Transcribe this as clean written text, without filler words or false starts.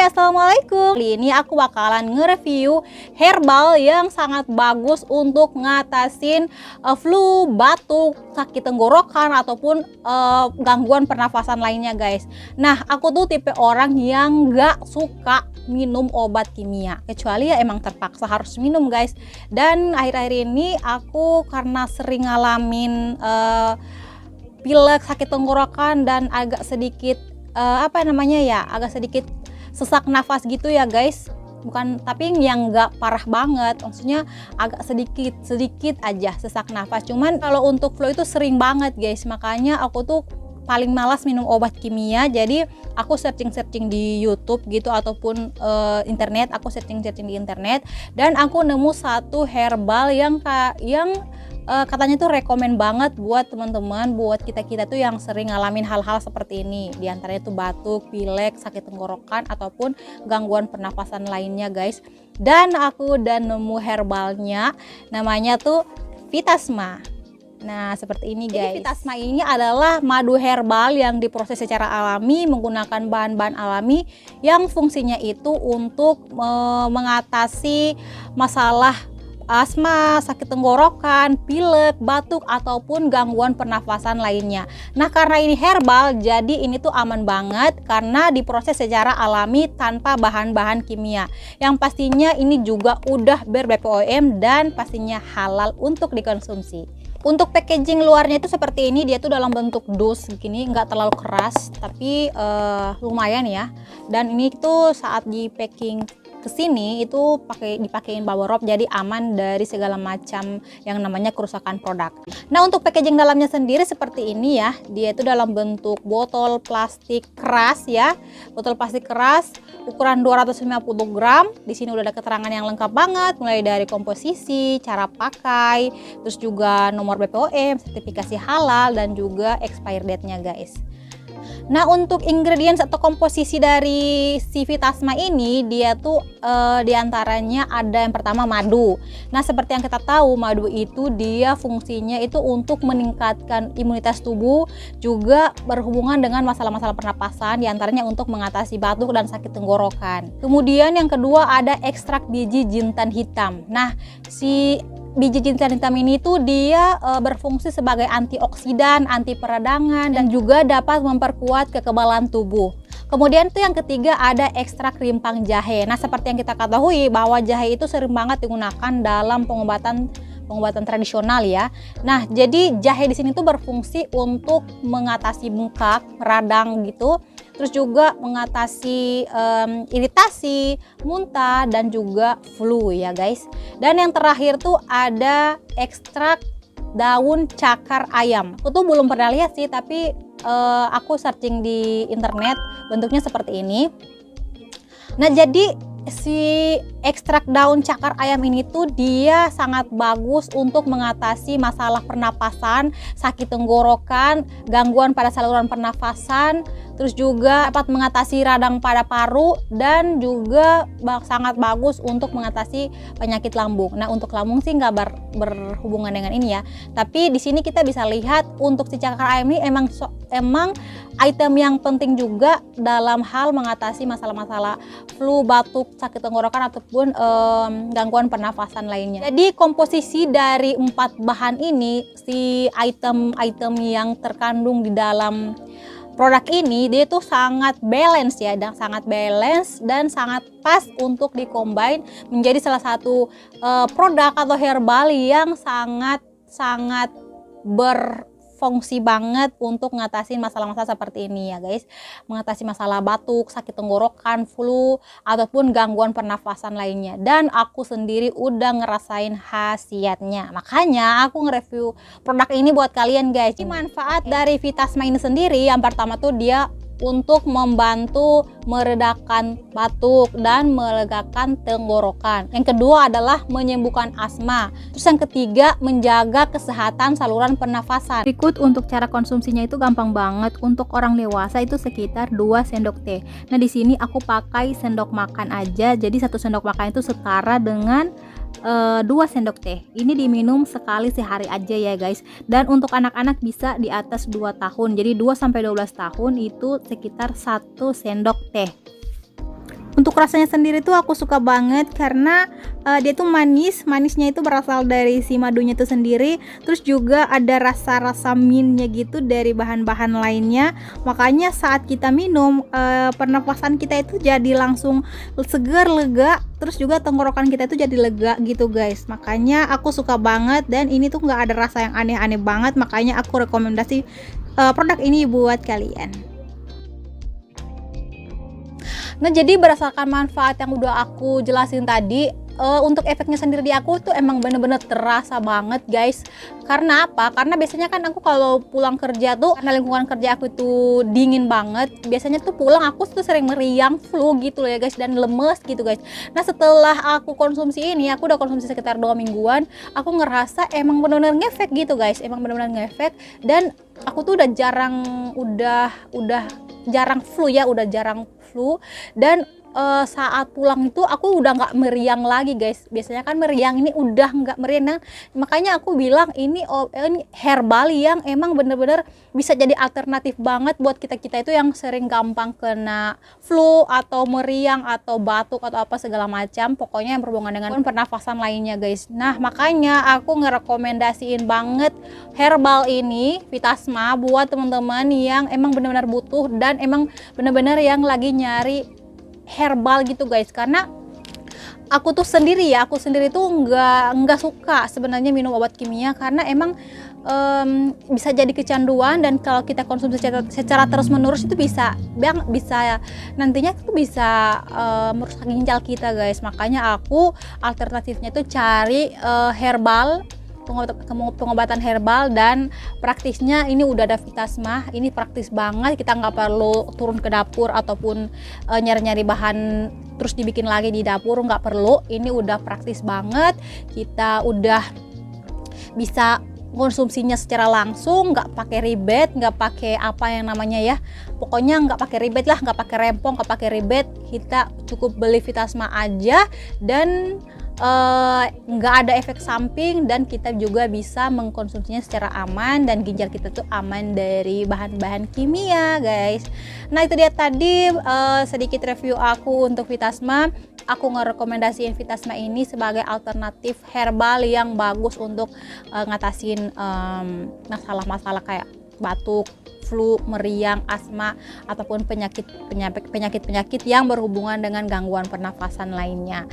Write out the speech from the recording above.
Hai, assalamualaikum. Kali ini aku bakalan nge-review herbal yang sangat bagus untuk ngatasin flu, batuk, sakit tenggorokan ataupun gangguan pernafasan lainnya guys. Nah, aku tuh tipe orang yang gak suka minum obat kimia, kecuali ya emang terpaksa harus minum guys. Dan akhir-akhir ini aku karena sering ngalamin pilek, sakit tenggorokan dan agak sedikit agak sedikit sesak nafas gitu ya guys, tapi yang nggak parah banget, maksudnya agak sedikit aja sesak nafas. Cuman kalau untuk flu itu sering banget guys, makanya aku tuh paling malas minum obat kimia. Jadi aku searching di YouTube gitu ataupun internet. Aku searching di internet dan aku nemu satu herbal yang katanya tuh rekomen banget buat teman-teman, buat kita tuh yang sering ngalamin hal-hal seperti ini. Di antaranya tuh batuk, pilek, sakit tenggorokan ataupun gangguan pernapasan lainnya guys. Dan aku udah nemu herbalnya, namanya tuh Vitasma. Nah, seperti ini guys. Jadi Vitasma ini adalah madu herbal yang diproses secara alami menggunakan bahan-bahan alami yang fungsinya itu untuk mengatasi masalah asma, sakit tenggorokan, pilek, batuk ataupun gangguan pernafasan lainnya. Nah, karena ini herbal, jadi ini tuh aman banget karena diproses secara alami tanpa bahan-bahan kimia. Yang pastinya ini juga udah ber-BPOM dan pastinya halal untuk dikonsumsi. Untuk packaging luarnya itu seperti ini, dia tuh dalam bentuk dus begini, nggak terlalu keras tapi lumayan ya. Dan ini tuh saat di packing kesini itu dipakein bubble wrap, jadi aman dari segala macam yang namanya kerusakan produk. Nah, untuk packaging dalamnya sendiri seperti ini ya, dia itu dalam bentuk botol plastik keras ya, botol plastik keras ukuran 250 gram. Di sini udah ada keterangan yang lengkap banget, mulai dari komposisi, cara pakai, terus juga nomor BPOM, sertifikasi halal dan juga expired date-nya guys. Nah, untuk ingredients atau komposisi dari si Vitasma ini, dia tuh diantaranya ada yang pertama madu. Nah, seperti yang kita tahu, madu itu dia fungsinya itu untuk meningkatkan imunitas tubuh, juga berhubungan dengan masalah-masalah pernapasan, diantaranya untuk mengatasi batuk dan sakit tenggorokan. Kemudian yang kedua ada ekstrak biji jintan hitam. Nah, si biji jintan hitam ini tuh dia berfungsi sebagai antioksidan, anti peradangan, dan juga dapat memperkuat kekebalan tubuh. Kemudian tuh yang ketiga ada ekstrak rimpang jahe. Nah, seperti yang kita ketahui bahwa jahe itu sering banget digunakan dalam pengobatan tradisional ya. Nah, jadi jahe di sini tuh berfungsi untuk mengatasi bengkak, radang gitu. Terus juga mengatasi iritasi, muntah dan juga flu ya guys. Dan yang terakhir tuh ada ekstrak daun cakar ayam. Aku tuh belum pernah lihat sih, tapi aku searching di internet, bentuknya seperti ini. Nah, jadi si ekstrak daun cakar ayam ini tuh dia sangat bagus untuk mengatasi masalah pernapasan, sakit tenggorokan, gangguan pada saluran pernafasan, terus juga dapat mengatasi radang pada paru dan juga sangat bagus untuk mengatasi penyakit lambung. Nah, untuk lambung sih nggak berhubungan dengan ini ya, tapi di sini kita bisa lihat untuk si cakar ayam ini emang item yang penting juga dalam hal mengatasi masalah-masalah flu, batuk, sakit tenggorokan ataupun gangguan pernafasan lainnya. Jadi komposisi dari 4 bahan ini, si item-item yang terkandung di dalam produk ini dia tuh sangat balance ya, dan sangat pas untuk dikombin menjadi salah satu produk atau herbal yang sangat berfungsi banget untuk ngatasin masalah-masalah seperti ini ya guys, mengatasi masalah batuk, sakit tenggorokan, flu ataupun gangguan pernafasan lainnya. Dan aku sendiri udah ngerasain khasiatnya, makanya aku nge-review produk ini buat kalian guys. Manfaat dari Vitasma ini sendiri, yang pertama tuh dia untuk membantu meredakan batuk dan melegakan tenggorokan. Yang kedua adalah menyembuhkan asma. Terus yang ketiga menjaga kesehatan saluran pernafasan. Berikut untuk cara konsumsinya itu gampang banget. Untuk orang dewasa itu sekitar 2 sendok teh. Nah, di sini aku pakai sendok makan aja. Jadi 1 sendok makan itu setara dengan 2 sendok teh. Ini diminum sekali sehari aja ya guys. Dan untuk anak-anak bisa di atas 2 tahun. Jadi 2 sampai 12 tahun itu sekitar 1 sendok teh. Untuk rasanya sendiri tuh aku suka banget karena dia tuh manisnya itu berasal dari si madunya itu sendiri, terus juga ada rasa-rasa mintnya gitu dari bahan-bahan lainnya. Makanya saat kita minum pernapasan kita itu jadi langsung segar, lega, terus juga tenggorokan kita itu jadi lega gitu guys. Makanya aku suka banget, dan ini tuh nggak ada rasa yang aneh-aneh banget, makanya aku rekomendasi produk ini buat kalian. Nah, jadi berdasarkan manfaat yang udah aku jelasin tadi, untuk efeknya sendiri di aku tuh emang bener-bener terasa banget guys. Karena apa? Karena biasanya kan aku kalau pulang kerja tuh, karena lingkungan kerja aku itu dingin banget, biasanya tuh pulang aku tuh sering meriang, flu gitu loh ya guys, dan lemes gitu guys. Nah, setelah aku konsumsi ini, aku udah konsumsi sekitar 2 mingguan, aku ngerasa emang bener-bener ngefek gitu guys, emang bener-bener ngefek. Dan aku tuh udah jarang flu ya, udah jarang flu. Dan saat pulang itu aku udah nggak meriang lagi guys. Biasanya kan meriang, ini udah nggak meriang. Nah, makanya aku bilang ini herbal yang emang bener-bener bisa jadi alternatif banget buat kita-kita itu yang sering gampang kena flu atau meriang atau batuk atau apa segala macam, pokoknya yang berhubungan dengan pernafasan lainnya guys. Nah, makanya aku ngerekomendasiin banget herbal ini, Vitasma, buat teman-teman yang emang benar-benar butuh dan emang benar-benar yang lagi nyari herbal gitu guys. Karena aku sendiri tuh nggak suka sebenarnya minum obat kimia, karena emang bisa jadi kecanduan, dan kalau kita konsumsi secara terus menerus itu bisa nantinya itu bisa merusak ginjal kita guys. Makanya aku alternatifnya tuh cari herbal, pengobatan herbal, dan praktisnya ini udah ada Vitasma. Ini praktis banget, kita nggak perlu turun ke dapur ataupun nyari-nyari bahan terus dibikin lagi di dapur, nggak perlu. Ini udah praktis banget, kita udah bisa konsumsinya secara langsung, nggak pakai ribet, nggak pakai apa yang namanya ya, pokoknya nggak pakai ribet lah, nggak pakai rempong, nggak pakai ribet. Kita cukup beli Vitasma aja, dan nggak ada efek samping, dan kita juga bisa mengkonsumsinya secara aman, dan ginjal kita tuh aman dari bahan-bahan kimia guys. Nah, itu dia tadi sedikit review aku untuk Vitasma. Aku ngerekomendasiin Vitasma ini sebagai alternatif herbal yang bagus untuk ngatasin masalah-masalah kayak batuk, flu, meriang, asma, ataupun penyakit yang berhubungan dengan gangguan pernafasan lainnya.